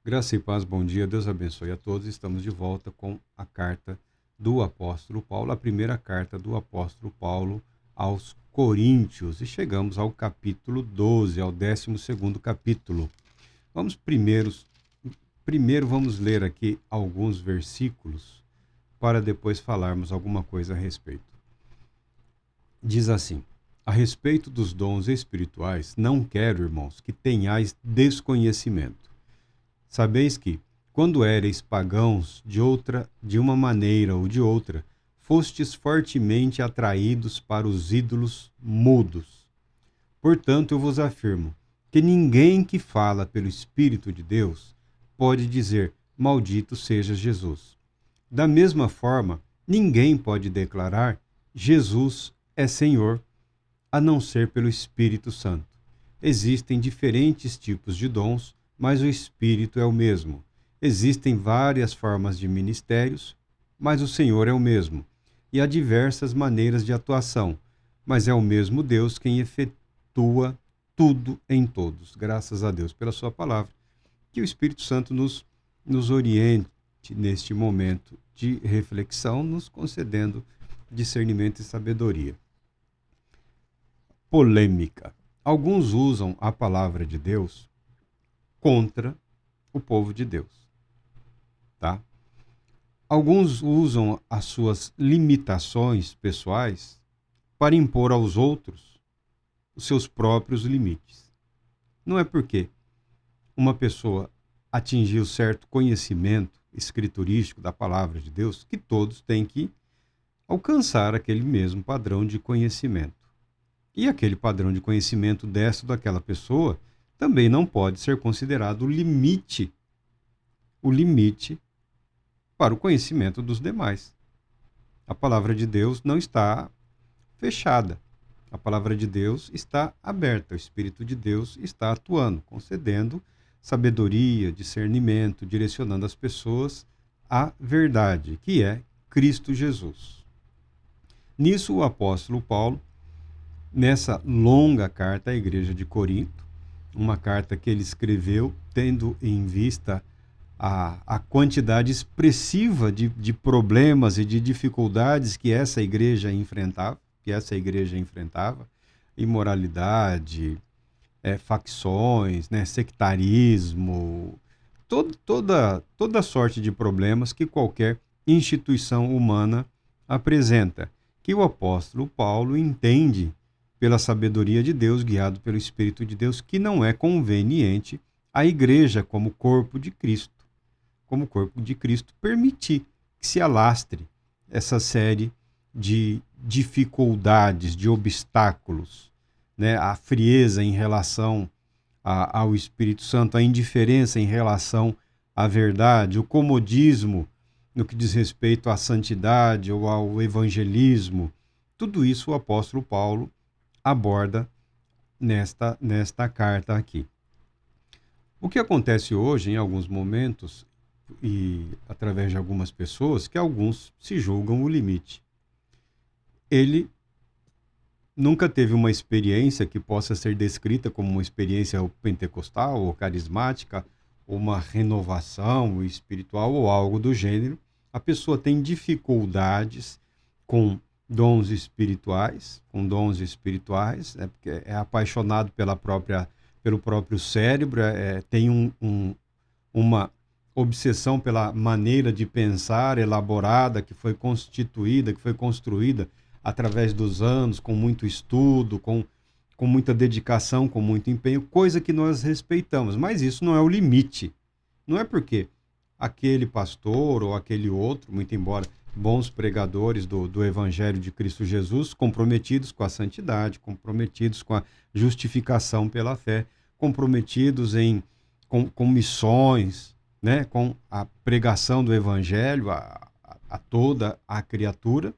Graça e paz, bom dia, Deus abençoe a todos. Estamos de volta com a carta do apóstolo Paulo, a primeira carta do apóstolo Paulo aos Coríntios. E chegamos ao capítulo 12, ao 12º capítulo. Primeiro vamos ler aqui alguns versículos para depois falarmos alguma coisa a respeito. Diz assim: a respeito dos dons espirituais, não quero, irmãos, que tenhais desconhecimento. Sabeis que, quando éreis pagãos de uma maneira ou de outra, fostes fortemente atraídos para os ídolos mudos. Portanto, eu vos afirmo que ninguém que fala pelo Espírito de Deus pode dizer: maldito seja Jesus. Da mesma forma, ninguém pode declarar: Jesus é Senhor, a não ser pelo Espírito Santo. Existem diferentes tipos de dons, mas o Espírito é o mesmo. Existem várias formas de ministérios, mas o Senhor é o mesmo. E há diversas maneiras de atuação, mas é o mesmo Deus quem efetua tudo em todos. Graças a Deus pela sua palavra. Que o Espírito Santo nos oriente neste momento de reflexão, nos concedendo discernimento e sabedoria. Polêmica. Alguns usam a palavra de Deus contra o povo de Deus, tá? Alguns usam as suas limitações pessoais para impor aos outros os seus próprios limites. Não é porque uma pessoa atingiu certo conhecimento escriturístico da palavra de Deus que todos têm que alcançar aquele mesmo padrão de conhecimento. E aquele padrão de conhecimento desta ou daquela pessoa também não pode ser considerado o limite para o conhecimento dos demais. A palavra de Deus não está fechada. A palavra de Deus está aberta. O Espírito de Deus está atuando, concedendo sabedoria, discernimento, direcionando as pessoas à verdade, que é Cristo Jesus. Nisso, o apóstolo Paulo, nessa longa carta à igreja de Corinto, uma carta que ele escreveu tendo em vista a quantidade expressiva de problemas e de dificuldades que essa igreja enfrentava, imoralidade, facções, né, sectarismo, toda sorte de problemas que qualquer instituição humana apresenta, que o apóstolo Paulo entende pela sabedoria de Deus, guiado pelo Espírito de Deus, que não é conveniente a igreja, como corpo de Cristo, permitir que se alastre essa série de dificuldades, de obstáculos, né? A frieza em relação ao Espírito Santo, a indiferença em relação à verdade, o comodismo no que diz respeito à santidade ou ao evangelismo. Tudo isso o apóstolo Paulo aborda nesta carta aqui. O que acontece hoje, em alguns momentos, e através de algumas pessoas, que alguns se julgam o limite. Ele nunca teve uma experiência que possa ser descrita como uma experiência pentecostal ou carismática, ou uma renovação espiritual ou algo do gênero. A pessoa tem dificuldades com dons espirituais, porque é apaixonado pelo próprio cérebro, tem uma obsessão pela maneira de pensar elaborada, que foi construída através dos anos, com muito estudo, com muita dedicação, com muito empenho, coisa que nós respeitamos, mas isso não é o limite. Não é porque aquele pastor ou aquele outro, muito embora bons pregadores do Evangelho de Cristo Jesus, comprometidos com a santidade, comprometidos com a justificação pela fé, comprometidos com missões, né, com a pregação do Evangelho a toda a criatura,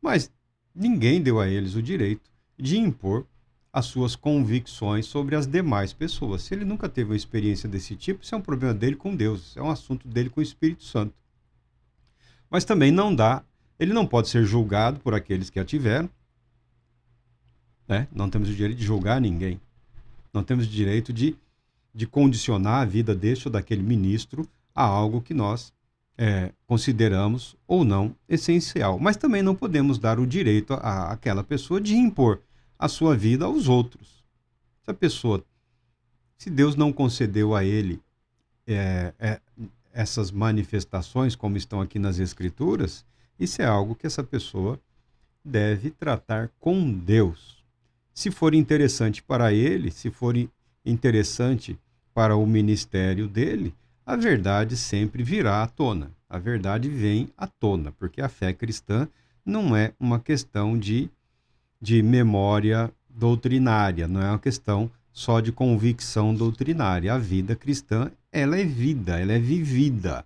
mas ninguém deu a eles o direito de impor as suas convicções sobre as demais pessoas. Se ele nunca teve uma experiência desse tipo, isso é um problema dele com Deus, é um assunto dele com o Espírito Santo. Mas também ele não pode ser julgado por aqueles que a tiveram, né? Não temos o direito de julgar ninguém. Não temos o direito de de condicionar a vida deste ou daquele ministro a algo que nós consideramos ou não essencial. Mas também não podemos dar o direito àquela pessoa de impor a sua vida aos outros. Se a pessoa, se Deus não concedeu a ele essas manifestações, como estão aqui nas Escrituras, isso é algo que essa pessoa deve tratar com Deus. Se for interessante para ele, se for interessante para o ministério dele, a verdade sempre virá à tona. A verdade vem à tona, porque a fé cristã não é uma questão de memória doutrinária, não é uma questão só de convicção doutrinária. A vida cristã, ela é vida, ela é vivida.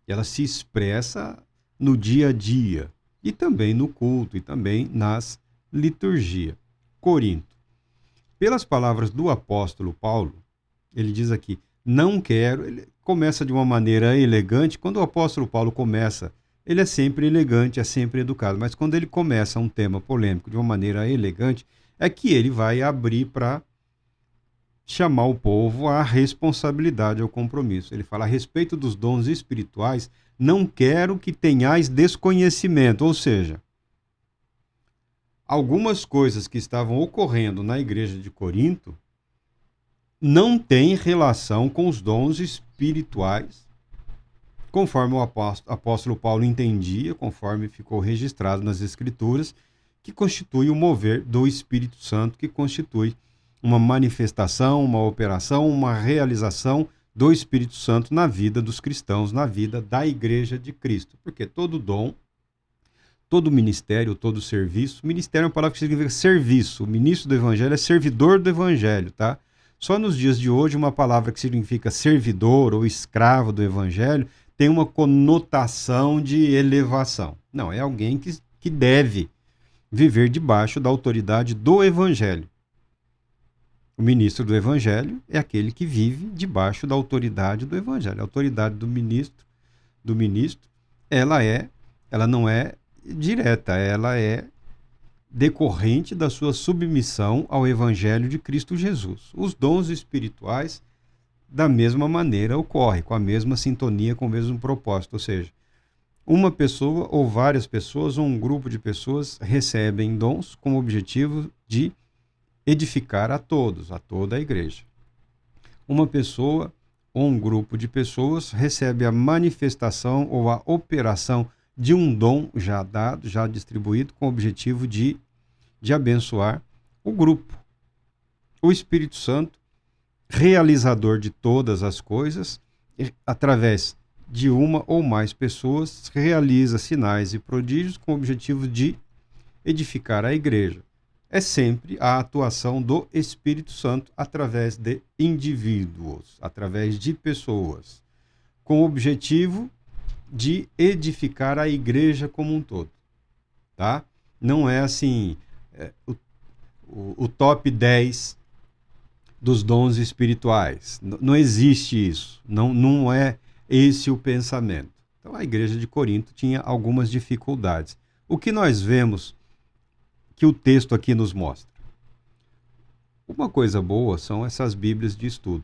Ela se expressa no dia a dia, e também no culto, e também nas liturgias. Corinto. Pelas palavras do apóstolo Paulo, ele diz aqui, não quero, ele começa de uma maneira elegante. Quando o apóstolo Paulo começa, ele é sempre elegante, é sempre educado, mas quando ele começa um tema polêmico de uma maneira elegante, é que ele vai abrir para chamar o povo à responsabilidade, ao compromisso. Ele fala a respeito dos dons espirituais, não quero que tenhais desconhecimento, ou seja, algumas coisas que estavam ocorrendo na igreja de Corinto não têm relação com os dons espirituais, conforme o apóstolo Paulo entendia, conforme ficou registrado nas Escrituras, que constitui o mover do Espírito Santo, que constitui uma manifestação, uma operação, uma realização do Espírito Santo na vida dos cristãos, na vida da Igreja de Cristo. Porque todo dom, todo ministério, todo serviço, ministério é uma palavra que significa serviço, o ministro do Evangelho é servidor do Evangelho, tá? Só nos dias de hoje, uma palavra que significa servidor ou escravo do Evangelho tem uma conotação de elevação. Não, é alguém que deve viver debaixo da autoridade do Evangelho. O ministro do Evangelho é aquele que vive debaixo da autoridade do Evangelho. A autoridade do ministro, ela não é direta, ela é decorrente da sua submissão ao Evangelho de Cristo Jesus. Os dons espirituais, da mesma maneira, ocorrem, com a mesma sintonia, com o mesmo propósito. Ou seja, uma pessoa ou várias pessoas ou um grupo de pessoas recebem dons com o objetivo de edificar a todos, a toda a igreja. Uma pessoa ou um grupo de pessoas recebe a manifestação ou a operação de um dom já dado, já distribuído, com o objetivo de abençoar o grupo. O Espírito Santo, realizador de todas as coisas, através de uma ou mais pessoas, realiza sinais e prodígios com o objetivo de edificar a igreja. É sempre a atuação do Espírito Santo através de indivíduos, através de pessoas, com o objetivo de edificar a igreja como um todo, tá? Não é assim, o top 10 dos dons espirituais. Não existe isso, não é esse o pensamento. Então a igreja de Corinto tinha algumas dificuldades. O que nós vemos que o texto aqui nos mostra? Uma coisa boa são essas Bíblias de estudo.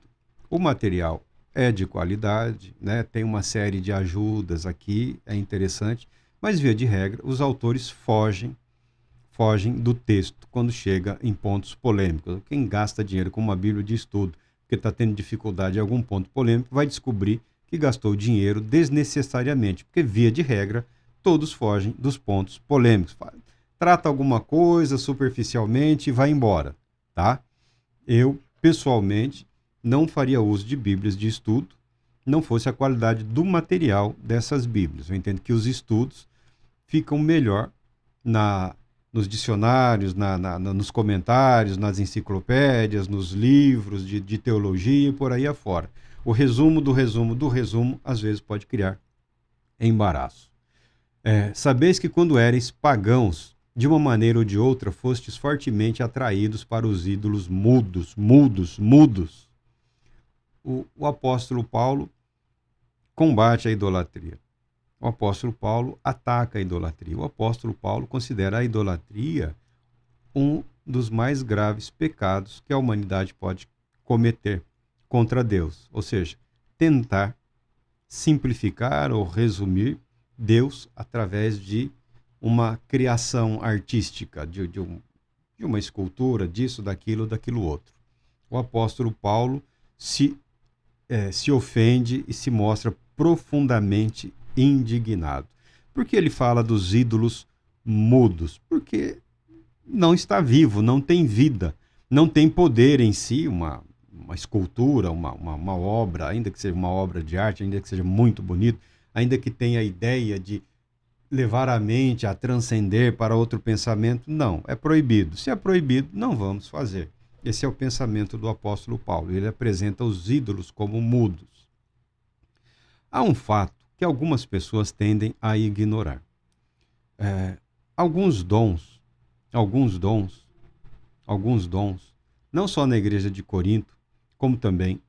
O material é de qualidade, né? Tem uma série de ajudas aqui, é interessante, mas via de regra, os autores fogem do texto quando chega em pontos polêmicos. Quem gasta dinheiro com uma Bíblia de estudo porque está tendo dificuldade em algum ponto polêmico, vai descobrir que gastou dinheiro desnecessariamente, porque via de regra, todos fogem dos pontos polêmicos. Trata alguma coisa superficialmente e vai embora, tá? Eu, pessoalmente, não faria uso de Bíblias de estudo, não fosse a qualidade do material dessas Bíblias. Eu entendo que os estudos ficam melhor nos dicionários, nos comentários, nas enciclopédias, nos livros de teologia e por aí afora. O resumo do resumo do resumo, às vezes, pode criar embaraço. Sabeis que quando éreis pagãos, de uma maneira ou de outra, fostes fortemente atraídos para os ídolos mudos. O apóstolo Paulo combate a idolatria. O apóstolo Paulo ataca a idolatria. O apóstolo Paulo considera a idolatria um dos mais graves pecados que a humanidade pode cometer. contra Deus. Ou seja, tentar simplificar ou resumir Deus através de uma criação artística, de uma escultura, disso, daquilo outro. O apóstolo Paulo se ofende e se mostra profundamente indignado. Por que ele fala dos ídolos mudos? Porque não está vivo, não tem vida, não tem poder em si, uma escultura, uma obra, ainda que seja uma obra de arte, ainda que seja muito bonito, ainda que tenha a ideia de levar a mente a transcender para outro pensamento, não, é proibido. Se é proibido, não vamos fazer. Esse é o pensamento do apóstolo Paulo. Ele apresenta os ídolos como mudos. Há um fato que algumas pessoas tendem a ignorar. Alguns dons, não só na igreja de Corinto, como também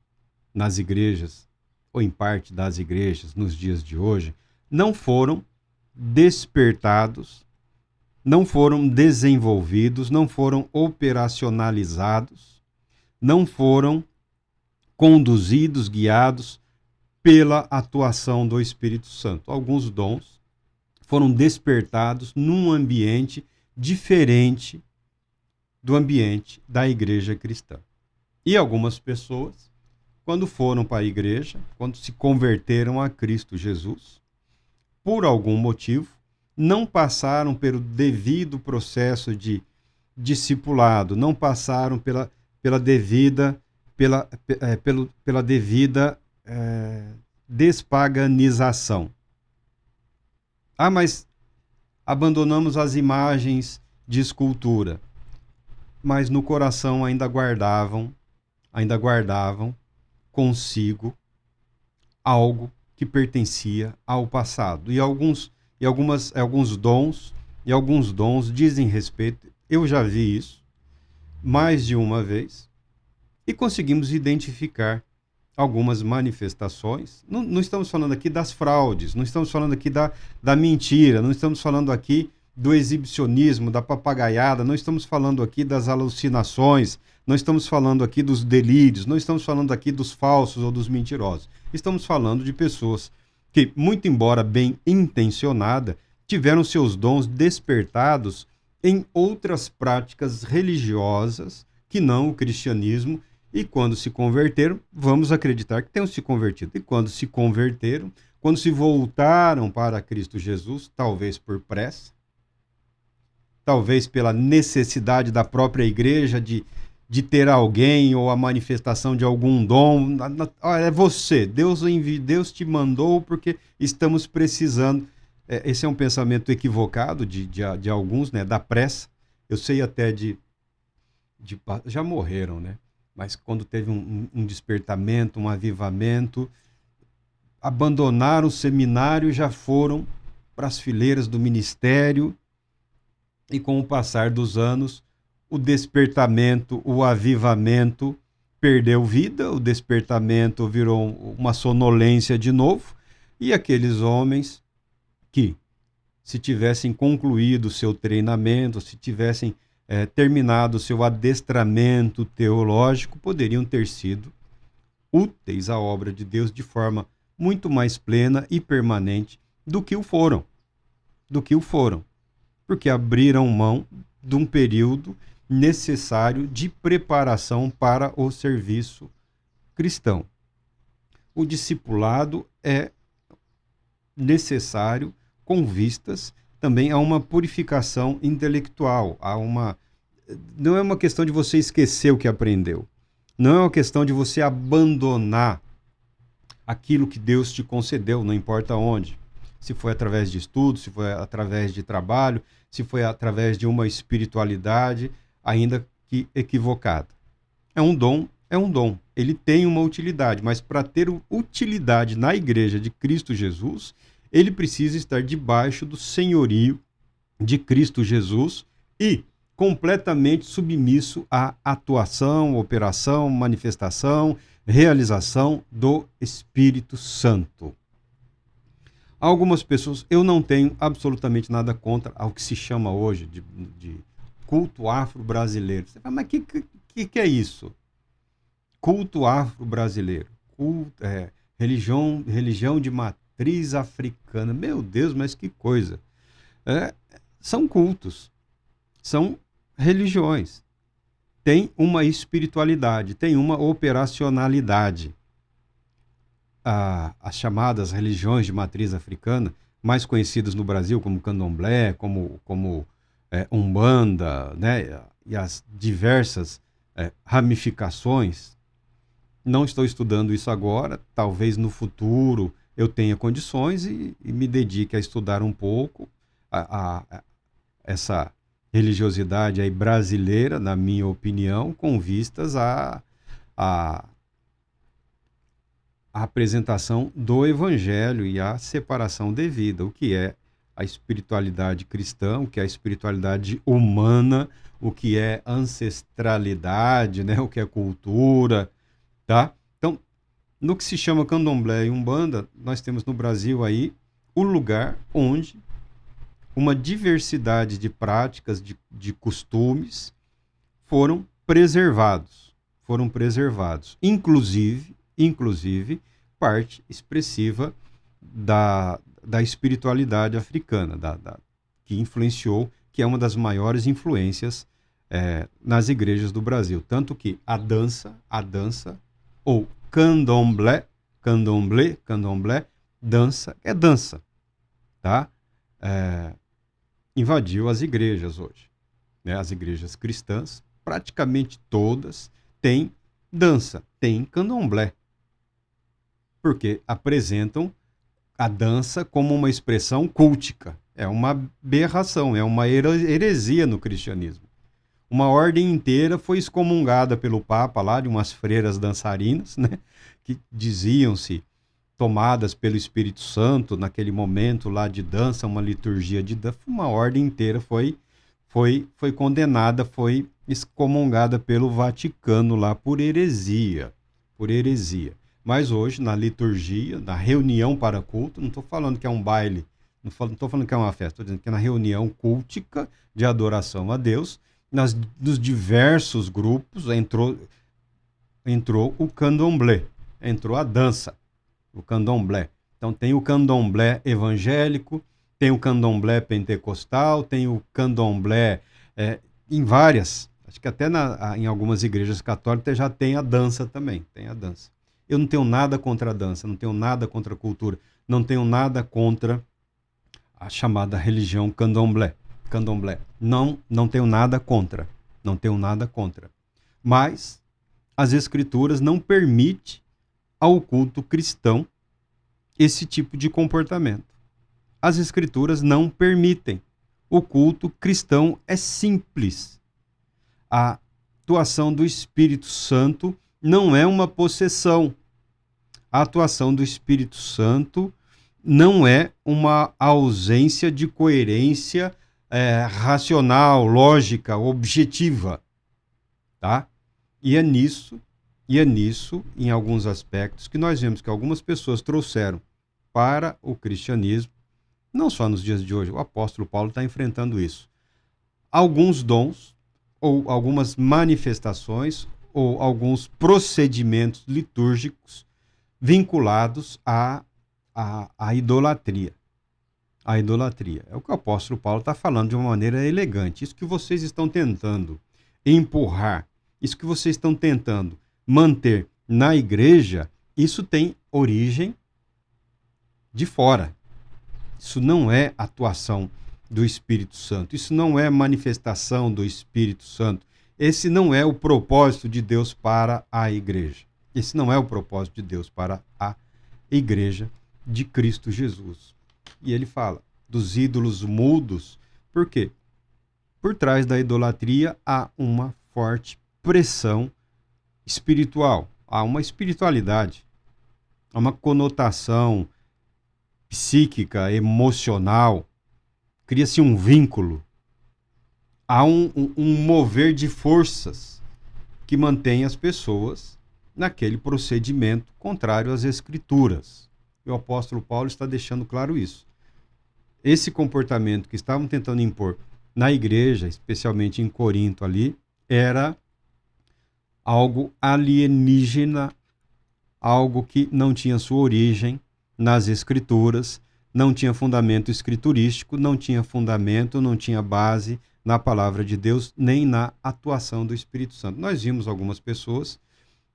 nas igrejas, ou em parte das igrejas nos dias de hoje, não foram despertados, não foram desenvolvidos, não foram operacionalizados, não foram conduzidos, guiados pela atuação do Espírito Santo. Alguns dons foram despertados num ambiente diferente do ambiente da igreja cristã. E algumas pessoas, quando foram para a igreja, quando se converteram a Cristo Jesus, por algum motivo, não passaram pelo devido processo de discipulado, não passaram pela devida despaganização. Mas abandonamos as imagens de escultura, mas no coração ainda guardavam consigo algo que pertencia ao passado. E alguns dons dizem respeito, eu já vi isso mais de uma vez, e conseguimos identificar algumas manifestações. Não estamos falando aqui das fraudes, não estamos falando aqui da mentira, não estamos falando aqui do exibicionismo, da papagaiada, não estamos falando aqui das alucinações, não estamos falando aqui dos delírios, não estamos falando aqui dos falsos ou dos mentirosos. Estamos falando de pessoas que, muito embora bem intencionada, tiveram seus dons despertados em outras práticas religiosas que não o cristianismo, e quando se converteram, vamos acreditar que tenham se convertido. E quando se converteram, quando se voltaram para Cristo Jesus, talvez por pressa, talvez pela necessidade da própria igreja de ter alguém ou a manifestação de algum dom. É você, Deus te mandou porque estamos precisando. Esse é um pensamento equivocado de alguns, né, da pressa. Eu sei até já morreram, né? Mas quando teve um despertamento, um avivamento, abandonaram o seminário, já foram para as fileiras do ministério, e com o passar dos anos, o despertamento, o avivamento perdeu vida, o despertamento virou uma sonolência de novo, e aqueles homens que, se tivessem concluído o seu treinamento, se tivessem terminado o seu adestramento teológico, poderiam ter sido úteis à obra de Deus de forma muito mais plena e permanente do que o foram. Porque abriram mão de um período necessário de preparação para o serviço cristão. O discipulado é necessário com vistas também a uma purificação intelectual, não é uma questão de você esquecer o que aprendeu, não é uma questão de você abandonar aquilo que Deus te concedeu, não importa onde. Se foi através de estudo, se foi através de trabalho, se foi através de uma espiritualidade, ainda que equivocada. É um dom. Ele tem uma utilidade, mas para ter utilidade na igreja de Cristo Jesus, ele precisa estar debaixo do senhorio de Cristo Jesus e completamente submisso à atuação, operação, manifestação, realização do Espírito Santo. Algumas pessoas, eu não tenho absolutamente nada contra ao que se chama hoje de culto afro-brasileiro. Você fala, mas que é isso? culto afro-brasileiro, religião de matriz africana. Meu Deus, mas que coisa! São cultos, são religiões. Tem uma espiritualidade, tem uma operacionalidade. As chamadas religiões de matriz africana, mais conhecidas no Brasil como candomblé, como umbanda, né? E as diversas ramificações. Não estou estudando isso agora, talvez no futuro eu tenha condições e me dedique a estudar um pouco essa religiosidade aí brasileira, na minha opinião, com vistas à apresentação do Evangelho e à separação devida, o que é a espiritualidade cristã, o que é a espiritualidade humana, o que é ancestralidade, né? O que é cultura, tá? Então, no que se chama candomblé e umbanda, nós temos no Brasil aí o lugar onde uma diversidade de práticas, de costumes foram preservados, inclusive parte expressiva da espiritualidade africana, que influenciou, que é uma das maiores influências nas igrejas do Brasil. Tanto que a dança, ou candomblé, dança é dança, tá? Invadiu as igrejas hoje, né? As igrejas cristãs, praticamente todas, têm dança, têm candomblé, porque apresentam a dança como uma expressão cultica. É uma aberração, é uma heresia no cristianismo. Uma ordem inteira foi excomungada pelo Papa lá, de umas freiras dançarinas, né, que diziam-se tomadas pelo Espírito Santo naquele momento lá de dança, uma liturgia de dança. Uma ordem inteira foi condenada, foi excomungada pelo Vaticano lá por heresia. Mas hoje, na liturgia, na reunião para culto, não estou falando que é um baile, não estou falando que é uma festa, estou dizendo que na reunião cultica de adoração a Deus, nos diversos grupos entrou o candomblé, entrou a dança, o candomblé. Então tem o candomblé evangélico, tem o candomblé pentecostal, tem o candomblé em várias, acho que até em algumas igrejas católicas já tem a dança também, tem a dança. Eu não tenho nada contra a dança, não tenho nada contra a cultura, não tenho nada contra a chamada religião candomblé. Não tenho nada contra. Mas as escrituras não permitem ao culto cristão esse tipo de comportamento. As escrituras não permitem. O culto cristão é simples. A atuação do Espírito Santo não é uma possessão. A atuação do Espírito Santo não é uma ausência de coerência racional, lógica, objetiva, tá? E é nisso, em alguns aspectos, que nós vemos que algumas pessoas trouxeram para o cristianismo, não só nos dias de hoje, o apóstolo Paulo está enfrentando isso. Alguns dons, ou algumas manifestações, ou alguns procedimentos litúrgicos vinculados à idolatria. A idolatria. É o que o apóstolo Paulo está falando de uma maneira elegante. Isso que vocês estão tentando empurrar, isso que vocês estão tentando manter na igreja, isso tem origem de fora. Isso não é atuação do Espírito Santo. Isso não é manifestação do Espírito Santo. Esse não é o propósito de Deus para a igreja. Esse não é o propósito de Deus para a igreja de Cristo Jesus. E ele fala dos ídolos mudos. Por quê? Por trás da idolatria há uma forte pressão espiritual. Há uma espiritualidade. Há uma conotação psíquica, emocional. Cria-se um vínculo. Há um mover de forças que mantém as pessoas naquele procedimento contrário às Escrituras. E o apóstolo Paulo está deixando claro isso. Esse comportamento que estavam tentando impor na igreja, especialmente em Corinto ali, era algo alienígena, algo que não tinha sua origem nas escrituras, não tinha fundamento escriturístico, não tinha fundamento, não tinha base na palavra de Deus, nem na atuação do Espírito Santo. Nós vimos algumas pessoas,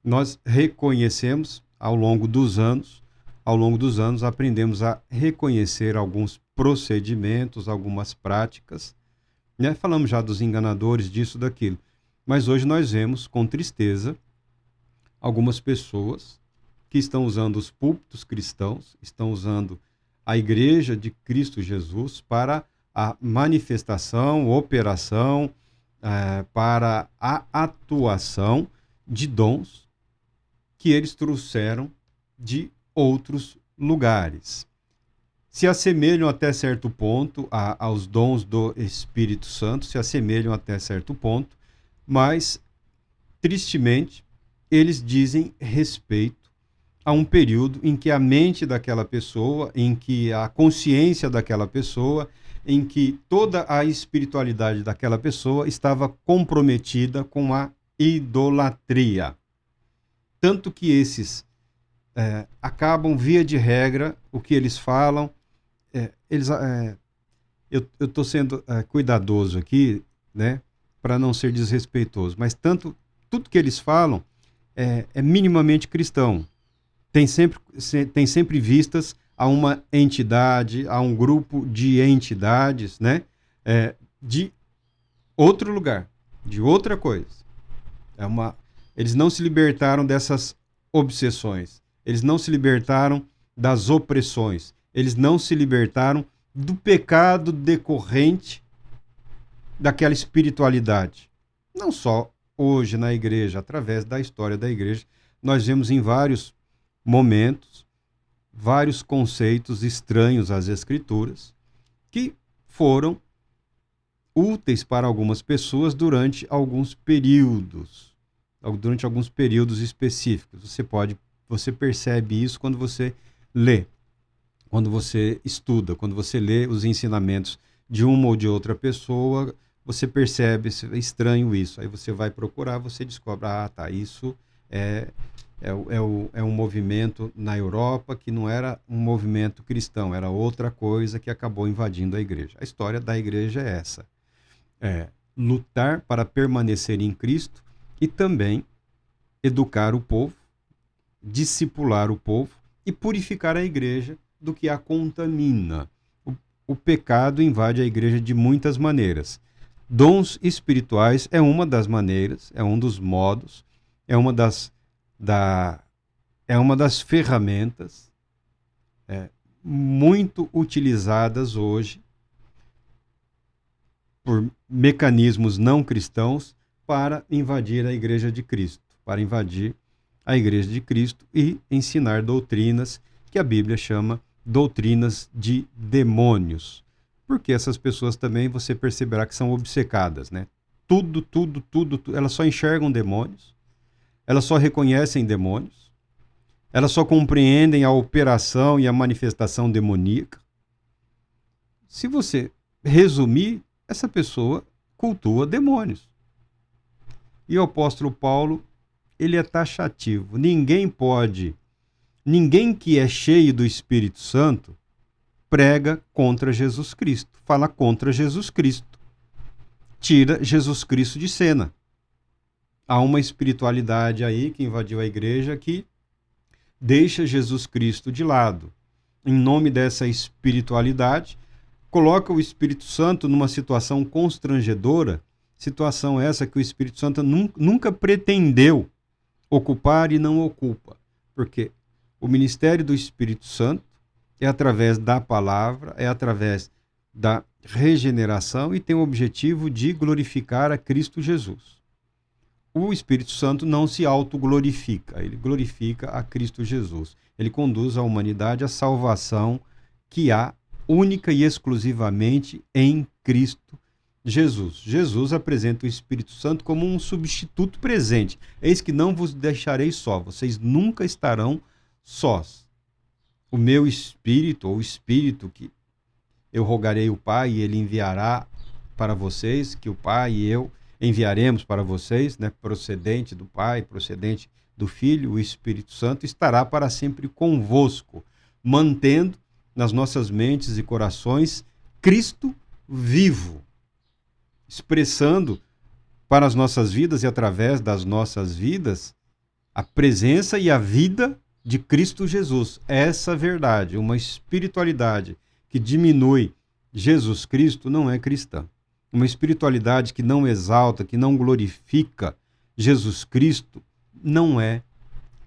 nós reconhecemos ao longo dos anos, aprendemos a reconhecer alguns procedimentos, algumas práticas, né? Falamos já dos enganadores, disso, daquilo. Mas hoje nós vemos, com tristeza, algumas pessoas que estão usando os púlpitos cristãos, estão usando a Igreja de Cristo Jesus para a manifestação, operação, para a atuação de dons que eles trouxeram de outros lugares. Se assemelham até certo ponto aos dons do Espírito Santo, se assemelham até certo ponto, mas, tristemente, eles dizem respeito a um período em que a mente daquela pessoa, em que a consciência daquela pessoa, em que toda a espiritualidade daquela pessoa estava comprometida com a idolatria. Tanto que esses acabam, via de regra, o que eles falam, eu estou sendo cuidadoso aqui, né, para não ser desrespeitoso, mas tudo que eles falam é minimamente cristão. Tem sempre vistas a uma entidade, a um grupo de entidades, né, de outro lugar, de outra coisa. Eles não se libertaram dessas obsessões, eles não se libertaram das opressões, eles não se libertaram do pecado decorrente daquela espiritualidade. Não só hoje na igreja, através da história da igreja, nós vemos em vários momentos, vários conceitos estranhos às escrituras, que foram úteis para algumas pessoas durante alguns períodos específicos. Você percebe isso quando você lê, quando você estuda, quando você lê os ensinamentos de uma ou de outra pessoa, você percebe, é estranho isso. Aí você vai procurar, você descobre, isso é um movimento na Europa que não era um movimento cristão, era outra coisa que acabou invadindo a igreja. A história da igreja é essa. Lutar para permanecer em Cristo e também educar o povo, discipular o povo e purificar a igreja do que a contamina. O pecado invade a igreja de muitas maneiras. Dons espirituais é uma das maneiras, é um dos modos, é uma das ferramentas muito utilizadas hoje por mecanismos não cristãos para invadir a igreja de Cristo, e ensinar doutrinas que a Bíblia chama doutrinas de demônios. Porque essas pessoas também, você perceberá que são obcecadas, né? Tudo, elas só enxergam demônios, elas só reconhecem demônios, elas só compreendem a operação e a manifestação demoníaca. Se você resumir, essa pessoa cultua demônios. E o apóstolo Paulo, ele é taxativo. Ninguém que é cheio do Espírito Santo prega contra Jesus Cristo, fala contra Jesus Cristo, tira Jesus Cristo de cena. Há uma espiritualidade aí que invadiu a igreja que deixa Jesus Cristo de lado. Em nome dessa espiritualidade, coloca o Espírito Santo numa situação constrangedora, situação essa que o Espírito Santo nunca pretendeu ocupar e não ocupa, porque o ministério do Espírito Santo é através da palavra, é através da regeneração e tem o objetivo de glorificar a Cristo Jesus. O Espírito Santo não se autoglorifica, ele glorifica a Cristo Jesus. Ele conduz a humanidade à salvação que há única e exclusivamente em Cristo Jesus. Jesus apresenta o Espírito Santo como um substituto presente. Eis que não vos deixarei só, vocês nunca estarão sós. O meu Espírito, ou o Espírito que eu rogarei o Pai e ele enviará para vocês, que o Pai e eu enviaremos para vocês, né, procedente do Pai, procedente do Filho, o Espírito Santo, estará para sempre convosco, mantendo nas nossas mentes e corações Cristo vivo, expressando para as nossas vidas e através das nossas vidas a presença e a vida de Cristo Jesus. Essa verdade, uma espiritualidade que diminui Jesus Cristo, não é cristã. Uma espiritualidade que não exalta, que não glorifica Jesus Cristo, não é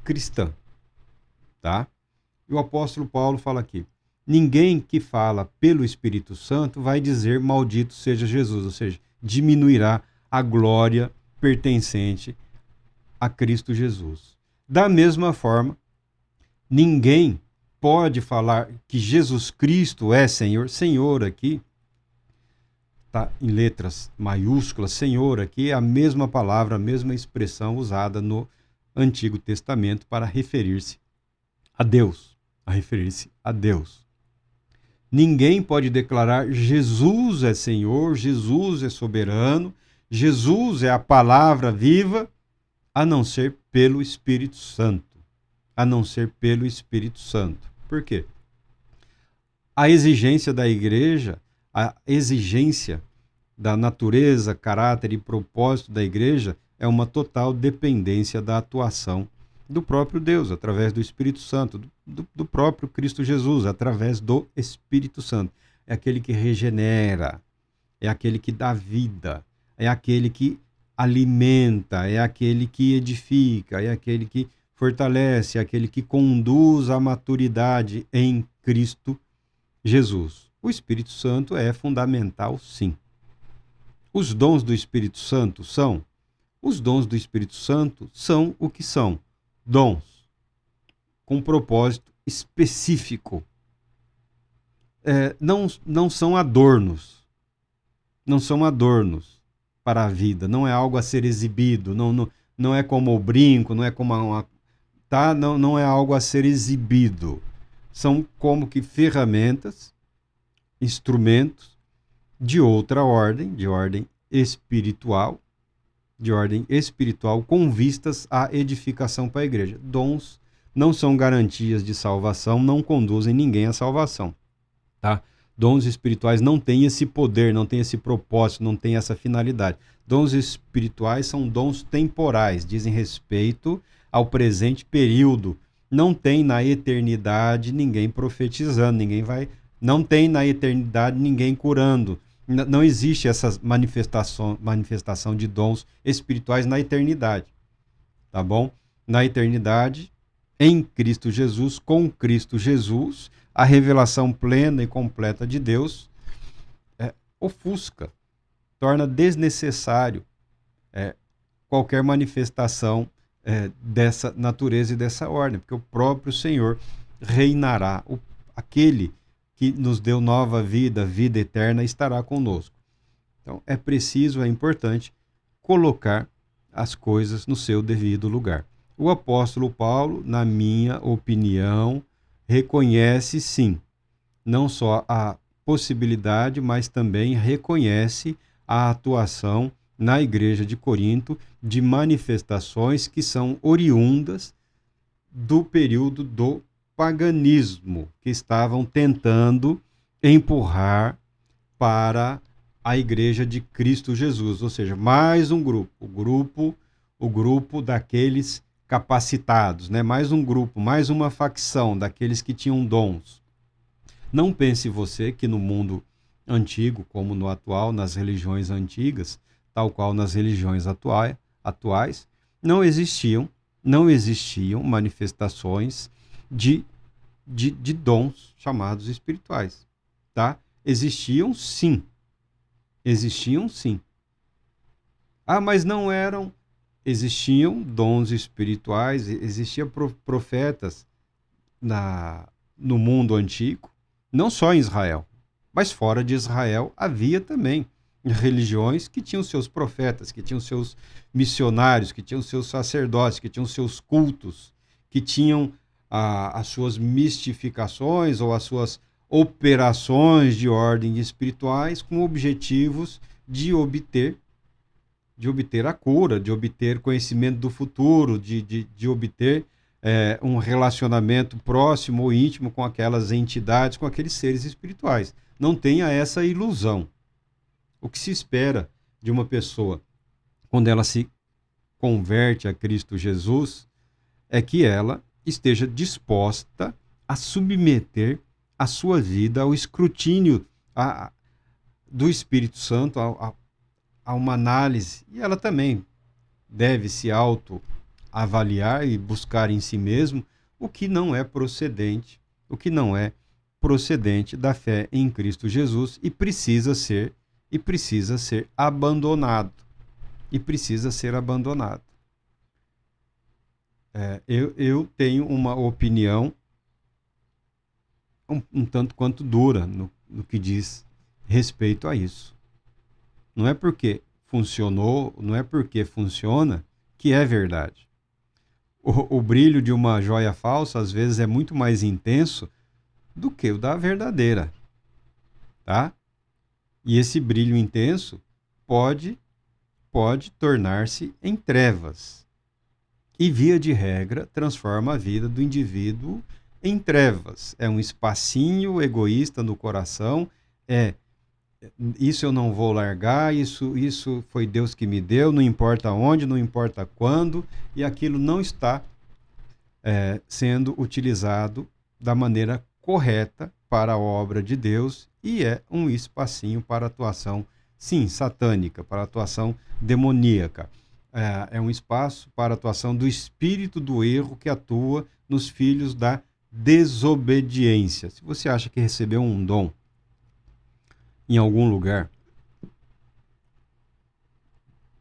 cristã. Tá? E o apóstolo Paulo fala aqui: ninguém que fala pelo Espírito Santo vai dizer maldito seja Jesus, ou seja, diminuirá a glória pertencente a Cristo Jesus. Da mesma forma, ninguém pode falar que Jesus Cristo é Senhor. Senhor aqui, está em letras maiúsculas, Senhor aqui é a mesma palavra, a mesma expressão usada no Antigo Testamento para referir-se a Deus. Ninguém pode declarar Jesus é Senhor, Jesus é soberano, Jesus é a palavra viva, a não ser pelo Espírito Santo. Por quê? A exigência da igreja, a exigência da natureza, caráter e propósito da igreja é uma total dependência da atuação do próprio Deus, através do Espírito Santo, do próprio Cristo Jesus, através do Espírito Santo. É aquele que regenera, é aquele que dá vida, é aquele que alimenta, é aquele que edifica, é aquele que fortalece, é aquele que conduz à maturidade em Cristo Jesus. O Espírito Santo é fundamental, sim. Os dons do Espírito Santo são? Os dons do Espírito Santo são o que são? Dons com propósito específico. Não são adornos. Não são adornos para a vida. Não é algo a ser exibido. Não é como o brinco, não é como não é algo a ser exibido. São como que ferramentas, instrumentos de outra ordem, de ordem espiritual, com vistas à edificação para a igreja. Dons não são garantias de salvação, não conduzem ninguém à salvação. Tá? Dons espirituais não têm esse poder, não têm esse propósito, não têm essa finalidade. Dons espirituais são dons temporais, dizem respeito ao presente período. Não tem na eternidade ninguém profetizando, não tem na eternidade ninguém curando. Não existe essa manifestação de dons espirituais na eternidade, tá bom? Na eternidade, em Cristo Jesus, com Cristo Jesus, a revelação plena e completa de Deus ofusca, torna desnecessário qualquer manifestação dessa natureza e dessa ordem, porque o próprio Senhor reinará, aquele que nos deu nova vida, vida eterna, estará conosco. Então, é preciso, é importante colocar as coisas no seu devido lugar. O apóstolo Paulo, na minha opinião, reconhece sim, não só a possibilidade, mas também reconhece a atuação na igreja de Corinto de manifestações que são oriundas do período do paganismo, que estavam tentando empurrar para a igreja de Cristo Jesus, ou seja, mais um grupo, o grupo daqueles capacitados, né? Mais um grupo, mais uma facção daqueles que tinham dons. Não pense você que no mundo antigo, como no atual, nas religiões antigas, tal qual nas religiões atuais, não existiam manifestações de dons chamados espirituais, tá? Existiam sim. Mas não eram. Existiam dons espirituais, existiam profetas no mundo antigo, não só em Israel, mas fora de Israel havia também religiões que tinham seus profetas, que tinham seus missionários, que tinham seus sacerdotes, que tinham seus cultos, que tinham as suas mistificações ou as suas operações de ordem espirituais com objetivos de obter de obter a cura, de obter conhecimento do futuro, de obter um relacionamento próximo ou íntimo com aquelas entidades, com aqueles seres espirituais. Não tenha essa ilusão. O que se espera de uma pessoa quando ela se converte a Cristo Jesus é que ela esteja disposta a submeter a sua vida ao escrutínio do Espírito Santo, a uma análise. E ela também deve se autoavaliar e buscar em si mesmo o que não é procedente, da fé em Cristo Jesus e precisa ser abandonado. Eu tenho uma opinião um tanto quanto dura no que diz respeito a isso. Não é porque funcionou, não é porque funciona que é verdade. O brilho de uma joia falsa, às vezes, é muito mais intenso do que o da verdadeira, tá? E esse brilho intenso pode tornar-se em trevas. E, via de regra, transforma a vida do indivíduo em trevas. É um espacinho egoísta no coração, isso eu não vou largar, isso foi Deus que me deu, não importa onde, não importa quando, e aquilo não está sendo utilizado da maneira correta para a obra de Deus e é um espacinho para atuação, sim, satânica, para atuação demoníaca. É um espaço para a atuação do espírito do erro que atua nos filhos da desobediência. Se você acha que recebeu um dom em algum lugar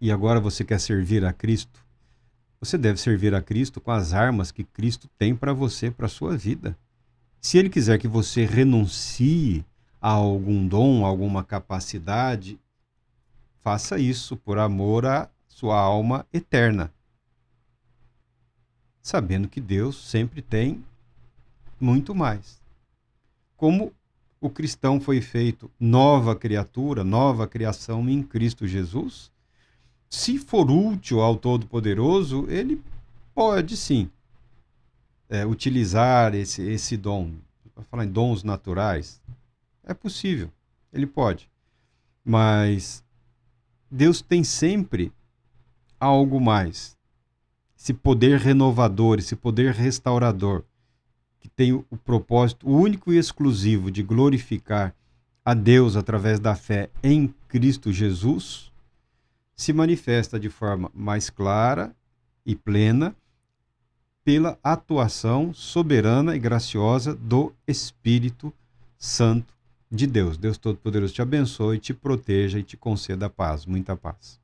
e agora você quer servir a Cristo, você deve servir a Cristo com as armas que Cristo tem para você, para a sua vida. Se Ele quiser que você renuncie a algum dom, a alguma capacidade, faça isso por amor à sua alma eterna, sabendo que Deus sempre tem muito mais. Como o cristão foi feito nova criatura, nova criação em Cristo Jesus, se for útil ao Todo-Poderoso, ele pode sim utilizar esse dom. Vou falar em dons naturais. É possível, ele pode. Mas Deus tem sempre algo mais. Esse poder renovador, esse poder restaurador, que tem o propósito único e exclusivo de glorificar a Deus através da fé em Cristo Jesus, se manifesta de forma mais clara e plena pela atuação soberana e graciosa do Espírito Santo de Deus. Deus Todo-Poderoso te abençoe, te proteja e te conceda paz, muita paz.